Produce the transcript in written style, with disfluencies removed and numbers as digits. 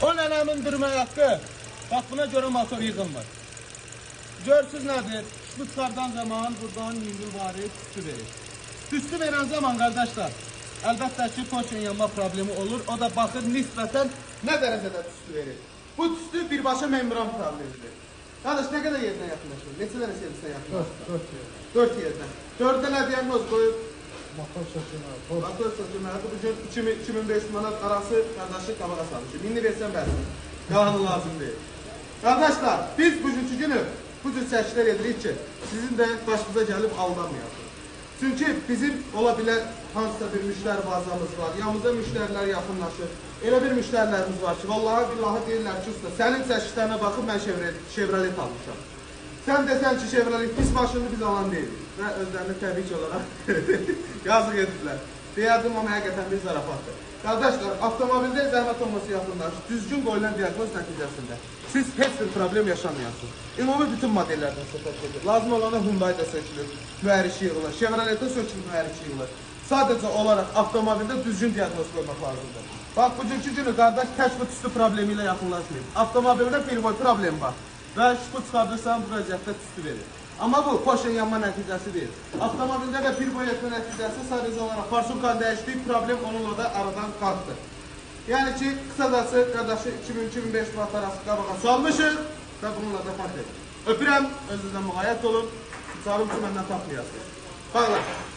O nənəmin durmaya haqqı. Bax buna görə motor yığılmır. Görsüz nədir? Bu çıxardan zaman buradan yüngül varı tüstü verir. Tüstü veren zaman kardeşler, əlbəttə ki, poçun yanma problemi olur. O da baxır nisbətən nə dərəcədə tüstü verir. Bu tüstü birbaşa membran problemidir. Qardaş, nə qədər yerdən yaxınlaşır? Neçə dənə servisinə yaxınlaşır? 4 yerdən. 4-də nə diagnoz qoyub? Motor sökülməli. Motor sökülməli. Bugün 2500 manat arası qardaşı qabağa salmışım. İndi versən bəsin. Qalanı lazım deyil. Qardaşlar, biz bugünkü günü bu cür çəkilər edirik ki, sizin də başınıza gəlib aldanmayaq. Çünki bizim ola bilər hansısa bir müştəri bazamız var, yanımıza müştərilər yaxınlaşır. Elə bir müştərilərimiz var ki, vallahi billahi deyirlər ki, usta, sənin çəkişlərinə baxıb mən Chevrolet almışam. Sən desən ki, Chevrolet pis maşını biz alan deyilik və özlərini təbii ki olaraq yazıq edirlər. Deyərdim, amma həqiqətən bir zarafatdır. Qardaşlar, avtomobildə zəhmət olması yaxınlaşır, düzgün qoyulan diagnoz nəticəsində siz heç bir problem yaşamayasınız. Ümumi bütün modellərdən söhbət edir. Lazım olana Hyundai'da sökülür, mühərriki yığılır, Chevrolet'də sökülür, mühərriki yığılır. Sadəcə olaraq avtomobildə düzgün diagnoz qoymaq lazımdır. Bax, bugünkü günü qardaş kəşf tüstü problemi ilə yaxınlaşmayın. Avtomobildə firma problem var və şübhə çıxardırsan bu vəziyyətdə tüstü verir. Amma bu poşen yanma nəticəsi deyil. Avtomobildə də bir boy etmə nəticəsi sadəcə olaraq farsunkan dəyişdiyi problem onunla da aradan qalxdı. Yəni ki, qısacası qardaşı 2000-2500 manat arası qabağa salmışıq və bununla da fərq edir. Öpürəm, özünüzdən müğayət olun, çağırım ki, məndən tapmayasınız. Bağlar.